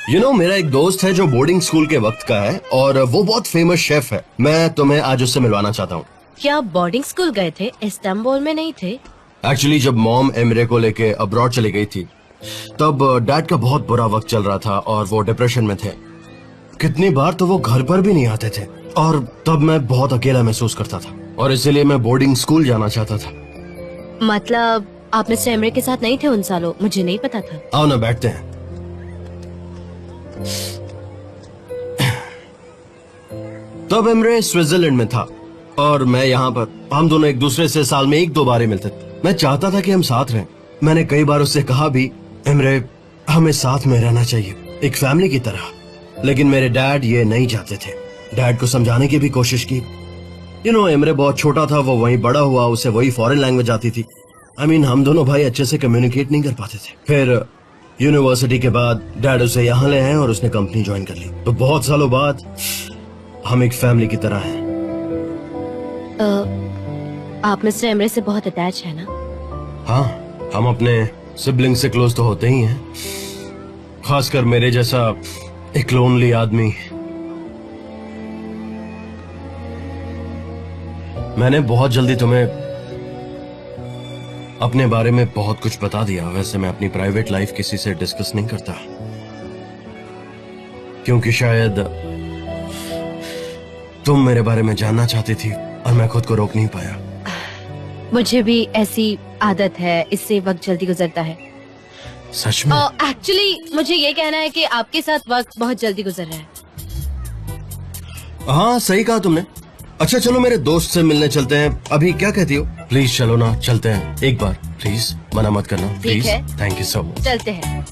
मेरा एक दोस्त है जो बोर्डिंग स्कूल के वक्त का है और वो बहुत फेमस शेफ है। मैं तुम्हें आज उससे मिलवाना चाहता हूँ। क्या आप बोर्डिंग स्कूल गए थे? इस्तांबुल में नहीं थे? एक्चुअली जब मॉम एमरे को लेके अब्रॉड चली गई थी तब डैड का बहुत बुरा वक्त चल रहा था और वो डिप्रेशन में थे। कितनी बार तो वो घर पर भी नहीं आते थे और तब मैं बहुत अकेला महसूस करता था और इसीलिए मैं बोर्डिंग स्कूल जाना चाहता था। मतलब आप मिस्टर एमरे के साथ नहीं थे उन सालों? मुझे नहीं पता था। आओ ना बैठते हैं। तब एमरे स्विट्जरलैंड में था और मैं यहाँ पर। हम दोनों एक दूसरे से साल में 1-2 बार ही मिलते थे। मैं चाहता था कि हम साथ रहें। मैंने कई बार उससे कहा भी, एमरे हमें साथ में रहना चाहिए, एक फैमिली की तरह। लेकिन मेरे डैड ये नहीं चाहते थे। डैड को समझाने की भी कोशिश की। एमरे बहुत छोटा था, वो वहीं बड़ा हुआ, उसे वही फॉरेन लैंग्वेज आती थी। हम दोनों भाई अच्छे से कम्युनिकेट नहीं कर पाते थे। फिर यूनिवर्सिटी के बाद डैड उसे यहाँ ले आए और उसने कंपनी ज्वाइन कर ली। तो बहुत सालों बाद हम एक फैमिली की तरह हैं। आप मिस्टर एमरे से बहुत अटैच है ना? हाँ, हम अपने सिबलिंग से क्लोज तो होते ही हैं, खासकर मेरे जैसा एक लोनली आदमी। मैंने बहुत जल्दी तुम्हें अपने बारे में बहुत कुछ बता दिया। वैसे मैं अपनी प्राइवेट लाइफ किसी से डिस्कस नहीं करता क्योंकि शायद तुम मेरे बारे में जानना चाहती थी और मैं खुद को रोक नहीं पाया। मुझे भी ऐसी आदत है, इससे वक्त जल्दी गुजरता है। सच में? एक्चुअली मुझे ये कहना है कि आपके साथ वक्त बहुत जल्दी गुजर रहा है। हाँ, सही कहा तुमने। अच्छा चलो मेरे दोस्त से मिलने चलते हैं। अभी क्या कहती हो? प्लीज चलो ना, चलते हैं एक बार। प्लीज मना मत करना please. Thank you so much. चलते हैं।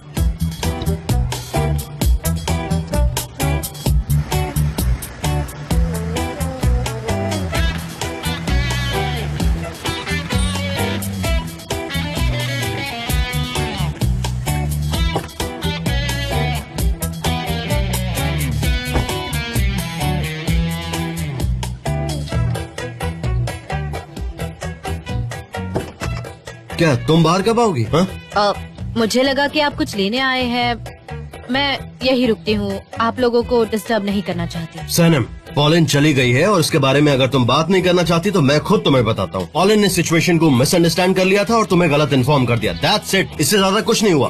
क्या तुम बाहर कब आओगी? मुझे लगा कि आप कुछ लेने आए हैं। मैं यही रुकती हूँ, आप लोगों को डिस्टर्ब नहीं करना चाहती। सनम, पॉलिन चली गई है और उसके बारे में अगर तुम बात नहीं करना चाहती तो मैं खुद तुम्हें बताता हूँ। पॉलिन ने सिचुएशन को मिसअंडरस्टैंड कर लिया था और तुम्हें गलत इन्फॉर्म कर दिया। दैट्स इट, इससे ज्यादा कुछ नहीं हुआ।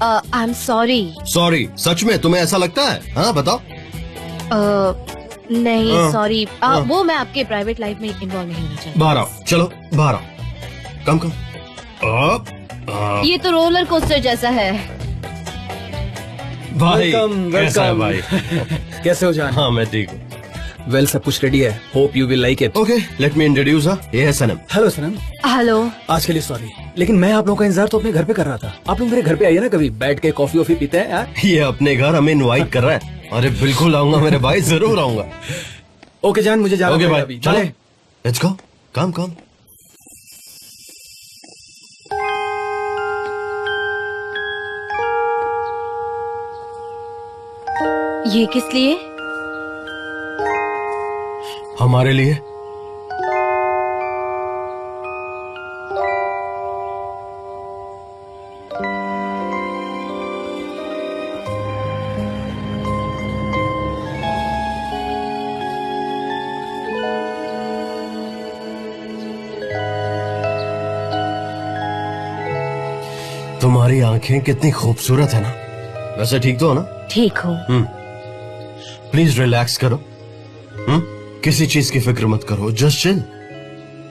I am sorry. सॉरी? सच में तुम्हें ऐसा लगता है? हाँ बताओ। नहीं सॉरी, वो मैं आपके प्राइवेट लाइफ में इन्वॉल्व नहीं होना चाहती। बाहर आओ, चलो बाहर आओ। कम कम। ये तो रोलर कोस्टर जैसा है। भाई कैसा है भाई? कैसे हो जान? हाँ मैं ठीक हूँ। वेल सब कुछ रेडी है। Hope you will like it. Okay, let me introduce हर। ये है सनम। हेलो सनम। हेलो। आज के लिए सॉरी, लेकिन मैं आप लोगों का इंतजार तो अपने घर पे कर रहा था। आप लोग मेरे घर पे आइए ना, कभी बैठ के कॉफी वॉफी पीते हैं यार। ये अपने घर हमें इनवाइट कर रहा है। अरे बिल्कुल आऊंगा मेरे भाई, जरूर आऊंगा। ओके जान, मुझे जाना होगा अभी। चलो लेट्स गो। कम कम। ये किस लिए? हमारे लिए। तुम्हारी आंखें कितनी खूबसूरत है ना। वैसे ठीक तो हो ना? ठीक हूँ। प्लीज रिलैक्स करो। किसी चीज की फिक्र मत करो, जस्ट चिल।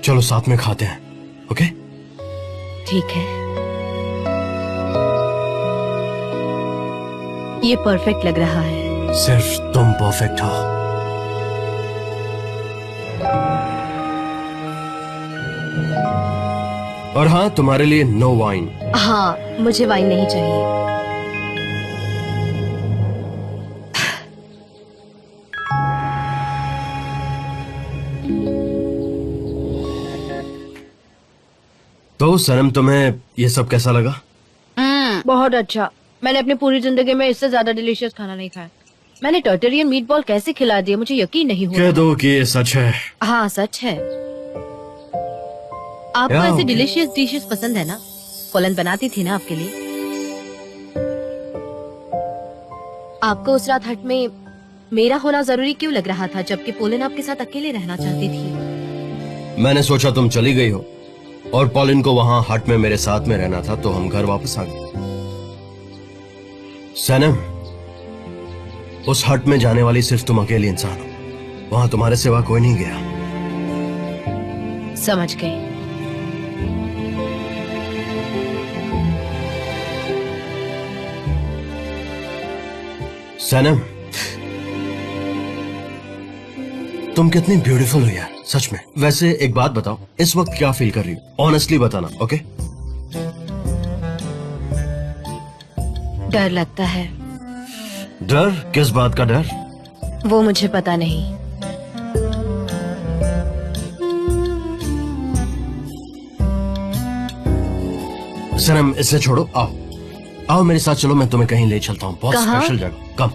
चलो साथ में खाते हैं, ओके? ठीक है। ये परफेक्ट लग रहा है। सिर्फ तुम परफेक्ट हो। और हाँ, तुम्हारे लिए नो वाइन। हाँ, मुझे वाइन नहीं चाहिए। तो सनम, तुम्हें ये सब कैसा लगा? बहुत अच्छा। मैंने अपनी पूरी जिंदगी में इससे ज्यादा डिलीशियस खाना नहीं खाया। मैंने टर्टेरियन मीटबॉल कैसे खिला दिया, मुझे यकीन नहीं हुआ। कह दो कि ये सच है। हाँ सच है। आपको ऐसे डिलीशियस डिशेस पसंद है ना? पॉलन बनाती थी ना आपके लिए। आपको उस रात हट में मेरा होना जरूरी क्यों लग रहा था, जबकि पोलिन आपके साथ अकेले रहना चाहती थी? मैंने सोचा तुम चली गई हो और पॉलिन को वहां हट में मेरे साथ में रहना था, तो हम घर वापस आ गए। सनम, उस हट में जाने वाली सिर्फ तुम अकेली इंसान हो, वहां तुम्हारे सिवा कोई नहीं गया। समझ गई। सनम, तुम कितनी ब्यूटीफुल हो यार, सच में। वैसे एक बात बताओ, इस वक्त क्या फील कर रही हो? ऑनेस्टली बताना, ओके? डर लगता है। डर? किस बात का डर? वो मुझे पता नहीं। सनम, इसे छोड़ो, आओ आओ मेरे साथ चलो, मैं तुम्हें कहीं ले चलता हूँ, बहुत कहाँ? स्पेशल जगह। कम।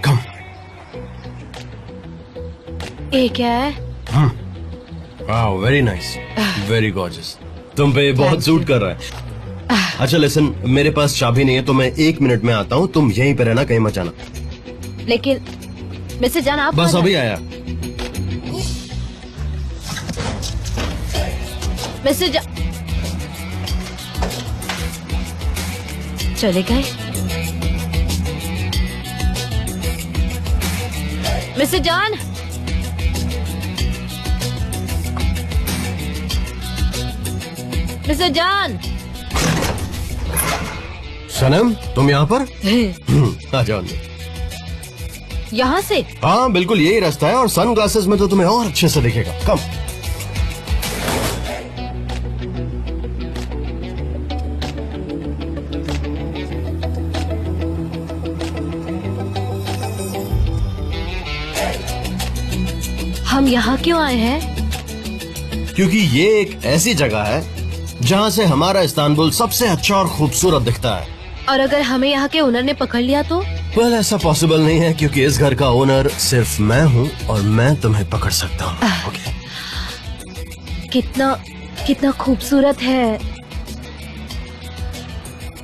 कम। ये क्या है? Wow, very nice, very gorgeous. तुम पे बहुत Thank सूट you. कर रहा है। अच्छा लिसन, मेरे पास चाबी नहीं है, तो मैं 1 मिनट में आता हूँ, तुम यहीं पे रहना, कहीं मत जाना। लेकिन मिस्टर जान, आप बस कहाँ अभी जा- आया। मिस्टर जा... चले गए? मिस्टर जान, मिस्टर जान। सनम, तुम यहाँ पर? आ जाओ अंदर। यहाँ से? हाँ बिल्कुल, यही रास्ता है, और सन ग्लासेस में तो तुम्हें और अच्छे से दिखेगा। कम। हम यहाँ क्यों आए हैं? क्योंकि ये एक ऐसी जगह है जहाँ से हमारा इस्तांबुल सबसे अच्छा और खूबसूरत दिखता है। और अगर हमें यहाँ के ओनर ने पकड़ लिया तो? वेल, ऐसा पॉसिबल नहीं है, क्योंकि इस घर का ओनर सिर्फ मैं हूँ और मैं तुम्हें पकड़ सकता हूँ। ओके? कितना कितना खूबसूरत है।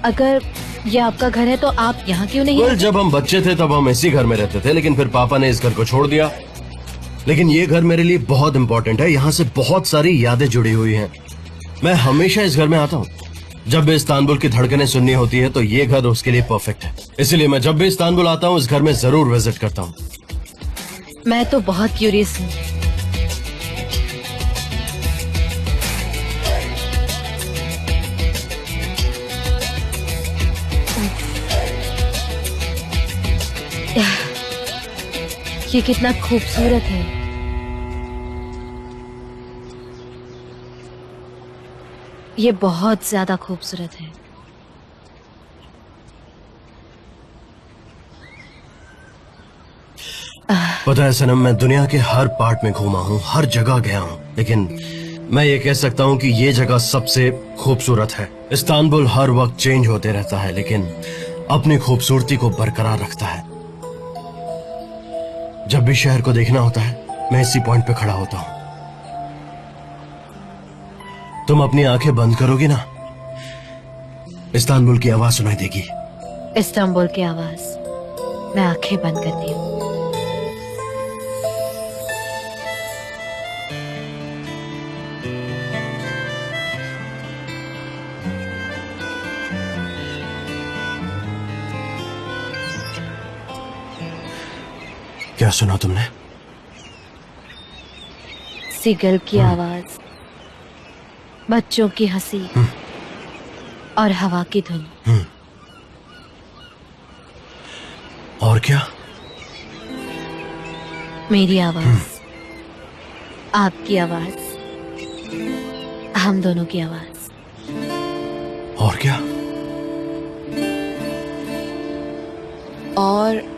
अगर ये आपका घर है तो आप यहाँ क्यों नहीं? वेल, जब हम बच्चे थे तब हम इसी घर में रहते थे, लेकिन फिर पापा ने इस घर को छोड़ दिया। लेकिन ये घर मेरे लिए बहुत इंपॉर्टेंट है, यहाँ से बहुत सारी यादें जुड़ी हुई हैं। मैं हमेशा इस घर में आता हूँ। जब भी इस्तांबुल की धड़कनें सुननी होती है तो ये घर उसके लिए परफेक्ट है। इसलिए मैं जब भी इस्तांबुल आता हूँ इस घर में जरूर विजिट करता हूँ। मैं तो बहुत क्यूरियस हूँ। ये कितना खूबसूरत है। ये बहुत ज्यादा खूबसूरत है। पता है सनम, मैं दुनिया के हर पार्ट में घूमा हूँ, हर जगह गया हूँ, लेकिन मैं ये कह सकता हूँ कि ये जगह सबसे खूबसूरत है। इस्तांबुल हर वक्त चेंज होते रहता है, लेकिन अपनी खूबसूरती को बरकरार रखता है। जब भी शहर को देखना होता है मैं इसी पॉइंट पे खड़ा होता हूँ। तुम अपनी आंखें बंद करोगी ना, इस्तांबुल की आवाज सुनाई देगी। इस्तांबुल की आवाज। मैं आंखें बंद करती हूँ। क्या सुना तुमने? सीगल की आवाज, बच्चों की हंसी और हवा की धुन। और क्या? मेरी आवाज, आपकी आवाज, हम दोनों की आवाज। और क्या? और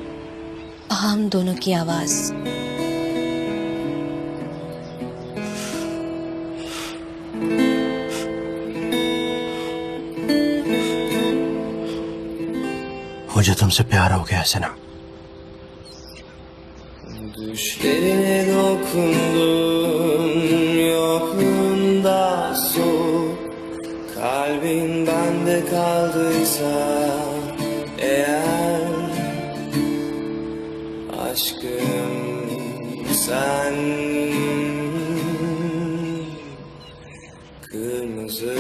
हम दोनों की आवाज। मुझे तुमसे प्यार हो गया सनम। Düşlerine dokundum, yokluğunda soğuk. Kalbin bende kaldıysa eğer, aşkım sen kırmızı.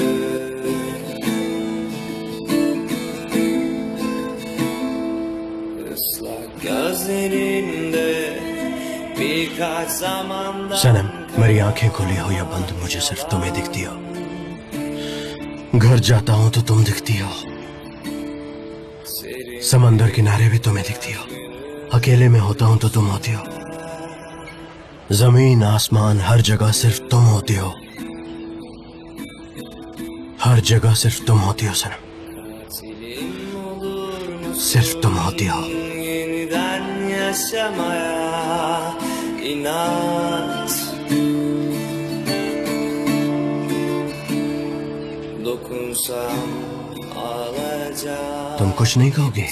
Islak gözlerinde birkaç zamandan सनम, मेरी आंखें खुली हो या बंद, मुझे सिर्फ तुम्हें दिखती हो। घर जाता हूं तो तुम दिखती हो, समंदर किनारे भी तुम्हें दिखती हो। अकेले में होता हूं तो तुम होती हो। जमीन आसमान हर जगह सिर्फ तुम होती हो। हर जगह सिर्फ तुम होती हो सनम, सिर्फ तुम होती हो। yeniden yaşamaya inat. Dokunsam ağlayacağım. तुम कुछ नहीं कहोगी?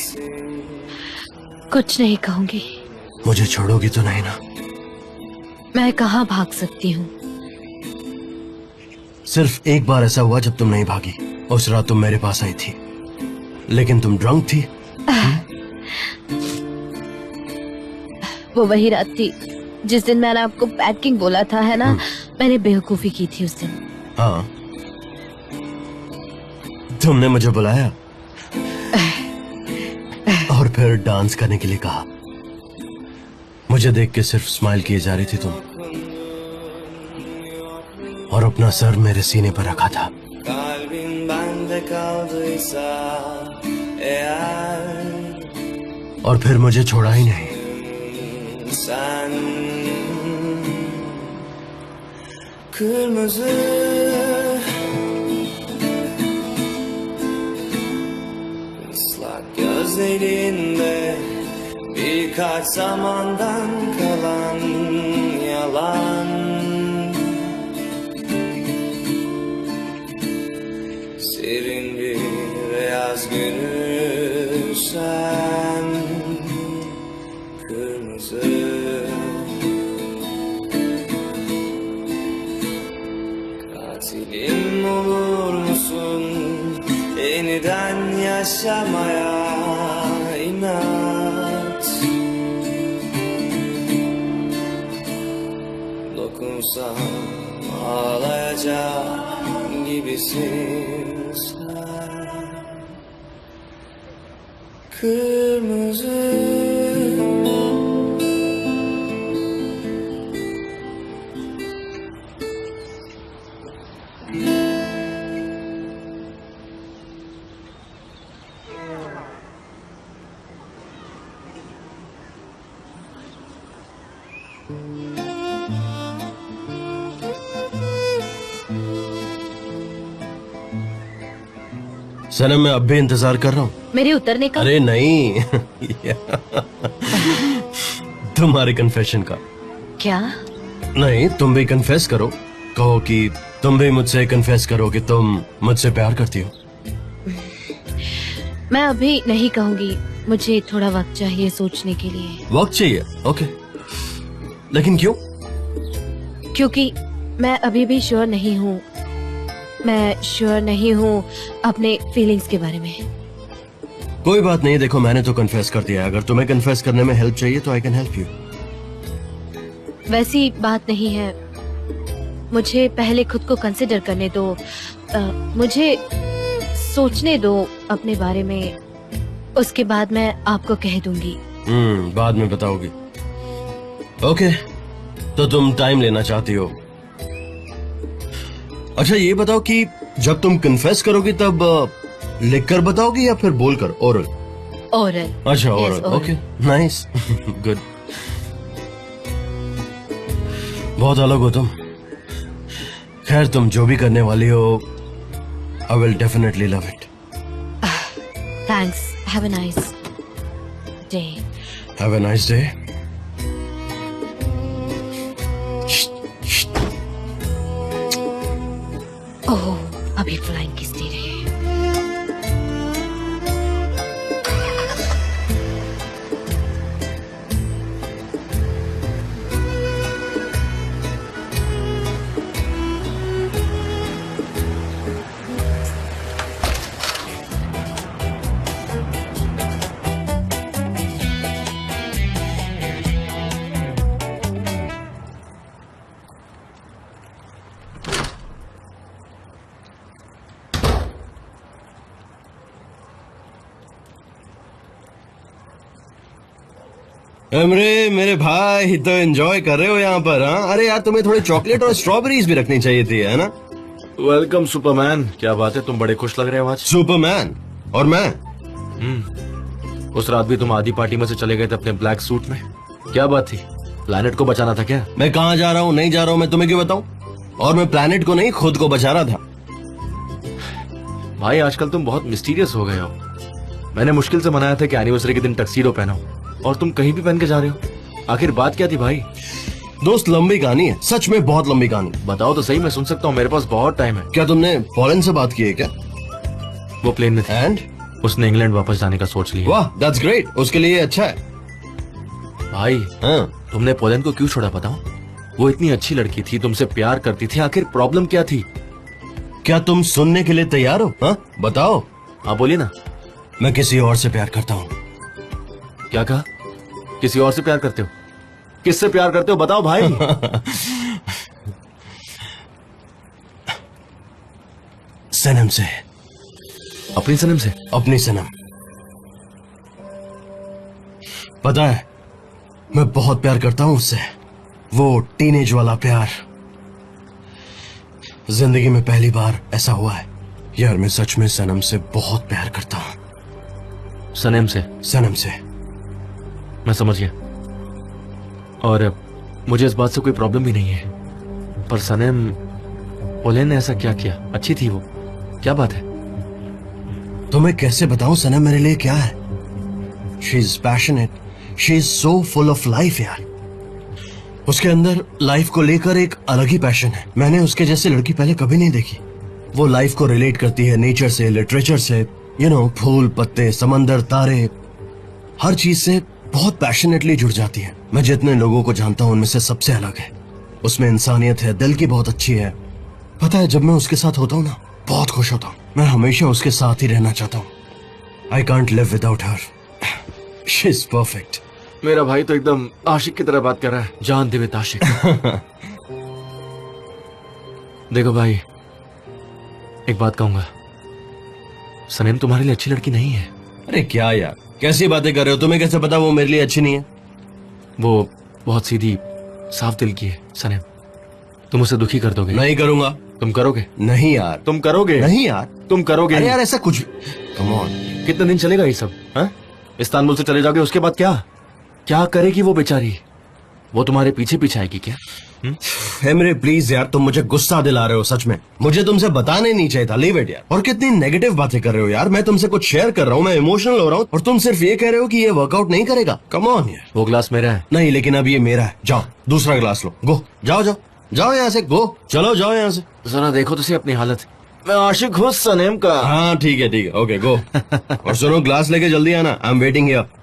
कुछ नहीं कहूंगी। मुझे छोड़ोगी तो नहीं ना? मैं कहाँ भाग सकती हूँ? सिर्फ एक बार ऐसा हुआ जब तुम नहीं भागी। उस रात तुम मेरे पास आई थी, लेकिन तुम ड्रंक थी। वो वही रात थी जिस दिन मैंने आपको पैकिंग बोला था, है ना? मैंने बेवकूफी की थी उस दिन। हाँ, तुमने मुझे बुलाया और फिर डांस करने के लिए कहा। मुझे देख के सिर्फ स्माइल किए जा रही थी तुम, और अपना सर मेरे सीने पर रखा था। Kalbin bende kaldıysa eğer, और फिर मुझे छोड़ा ही नहीं। sen kırmızı. Islak gözlerinde birkaç zamandan kalan yalan. Serin bir beyaz günü sen kırmızı. Katilim olur musun? Yeniden yaşamaya inat. Dokunsam ağlayacak gibisin sen. Kırmızı. सनम, मैं अब भी इंतजार कर रहा हूँ। मेरे उतरने का? अरे नहीं तुम्हारे कन्फेशन का। क्या? नहीं, तुम भी कन्फेस करो। कहो कि तुम भी मुझसे कन्फेस करो कि तुम मुझसे प्यार करती हो। मैं अभी नहीं कहूंगी, मुझे थोड़ा वक्त चाहिए सोचने के लिए। वक्त चाहिए? ओके, लेकिन क्यों? क्योंकि मैं अभी भी श्योर नहीं हूँ। मैं श्योर नहीं हूँ अपने फीलिंग्स के बारे में। कोई बात नहीं, देखो मैंने तो कन्फेस कर दिया है। अगर तुम्हें कन्फेस करने में हेल्प चाहिए तो आई कैन हेल्प यू। वैसी बात नहीं है, मुझे पहले खुद को कंसिडर करने दो। मुझे सोचने दो अपने बारे में, उसके बाद मैं आपको कह दूंगी। बाद में बताओगी। ओके, तो तुम टाइम लेना चाहती हो। अच्छा ये बताओ कि जब तुम कन्फेस करोगी तब लिख कर बताओगी या फिर बोल कर? ओरल? ओरल। अच्छा, Yes, oral. oral. Okay, nice, good. बहुत अलग हो तुम। खैर, तुम जो भी करने वाली हो, I will definitely love it. Thanks, have a nice day. Have a nice day. Oh, अभी फ्लाइंग किस दे रहे हैं। एमरे मेरे भाई, तो एंजॉय कर रहे हो यहाँ पर? हाँ, अरे यार तुम्हें थोड़ी चॉकलेट और स्ट्रॉबेरीज भी रखनी चाहिए थी, है ना? Welcome Superman. क्या बात है, तुम बड़े खुश लग रहे हो आज। सुपरमैन और मैं? उस रात भी तुम आधी पार्टी में से चले गए थे अपने ब्लैक सूट में। क्या बात थी, प्लैनेट को बचाना था क्या? मैं कहाँ जा रहा हूँ नहीं जा रहा हूँ मैं तुम्हें क्यों बताऊँ? और मैं प्लैनेट को नहीं, खुद को बचा रहा था। भाई आजकल तुम बहुत मिस्टीरियस हो गए हो। मैंने मुश्किल से मनाया था कि एनिवर्सरी के दिन टक्सीडो पहनो, और तुम कहीं भी पहन के जा रहे हो। आखिर बात क्या थी भाई? दोस्त, लंबी कहानी है, सच में बहुत लंबी कहानी। बताओ तो सही, मैं सुन सकता हूँ, मेरे पास बहुत टाइम है। क्या तुमने पॉलन से बात की है क्या? वो प्लेन में थी, एंड उसने इंग्लैंड वापस जाने का सोच लिया। वाह, दैट्स ग्रेट, उसके लिए अच्छा है। भाई हाँ, तुमने पोलैंड को क्यों छोड़ा बताओ? वो इतनी अच्छी लड़की थी, तुमसे प्यार करती थी, आखिर प्रॉब्लम क्या थी? क्या तुम सुनने के लिए तैयार हो? हाँ बताओ। हाँ बोलिए ना। मैं किसी और से प्यार करता हूँ। क्या कहा? किसी और से प्यार करते हो? किससे प्यार करते हो बताओ भाई। सनम से। अपनी सनम से? अपनी सनम। पता है, मैं बहुत प्यार करता हूं उससे। वो टीनेज वाला प्यार। जिंदगी में पहली बार ऐसा हुआ है। यार मैं सच में सनम से बहुत प्यार करता हूं। सनम से? सनम से। मैं समझ गया, और मुझे इस बात से कोई प्रॉब्लम भी नहीं है। पर सनम, पोलैंड ने ऐसा क्या किया? अच्छी थी वो, क्या बात है? तुम्हें कैसे बताऊं सनम मेरे लिए क्या है? She is passionate, she is so full of life यार। उसके अंदर लाइफ को लेकर एक अलग ही पैशन है। मैंने उसके जैसी लड़की पहले कभी नहीं देखी। वो लाइफ को रिलेट करती है नेचर से, लिटरेचर से, फूल पत्ते, समंदर, तारे, हर चीज से बहुत पैशनेटली जुड़ जाती है। मैं जितने लोगों को जानता हूं उनमें से सबसे अलग है। उसमें इंसानियत है, दिल की बहुत अच्छी है। पता है, जब मैं उसके साथ होता हूँ ना, बहुत खुश होता हूँ। मैं हमेशा उसके साथ ही रहना चाहता हूँ। I can't live without her. She is perfect. मेरा भाई तो एकदम आशिक की तरह बात कर रहा है, जान देवित आशिक। देखो भाई, एक बात कहूंगा, सनम तुम्हारे लिए अच्छी लड़की नहीं है। अरे क्या यार, कैसी बातें कर रहे हो? तुम्हें कैसे पता वो मेरे लिए अच्छी नहीं है? वो बहुत सीधी, साफ दिल की है सनम। तुम उसे दुखी कर दोगे? नहीं करूंगा। तुम करोगे? नहीं यार। तुम करोगे? नहीं यार। तुम करोगे? अरे यार ऐसा कुछ। Come on. कितने दिन चलेगा ये सब? हाँ, इस्तांबुल से चले जाओगे, उसके बाद क्या क्या करेगी वो बेचारी? वो तुम्हारे पीछे पीछे आएगी क्या? एमरे प्लीज यार, तुम मुझे गुस्सा दिला रहे हो सच में। मुझे तुमसे बताने नहीं चाहिए था। लीव इट यार। और कितनी नेगेटिव बातें कर रहे हो यार। मैं तुमसे कुछ शेयर कर रहा हूँ, मैं इमोशनल हो रहा हूँ, और तुम सिर्फ ये कह रहे हो कि ये वर्कआउट नहीं करेगा। कम ऑन यार। वो ग्लास मेरा है। नहीं, लेकिन अब ये मेरा है। जाओ दूसरा ग्लास लो। गो, जाओ जाओ जाओ यहाँ से। गो, चलो जाओ यहाँ से। जरा देखो तो सही अपनी हालत। मैं आशिक हूँ सनम का। हाँ ठीक है, ओके गो। और सुनो, ग्लास लेके जल्दी आना। I am waiting here.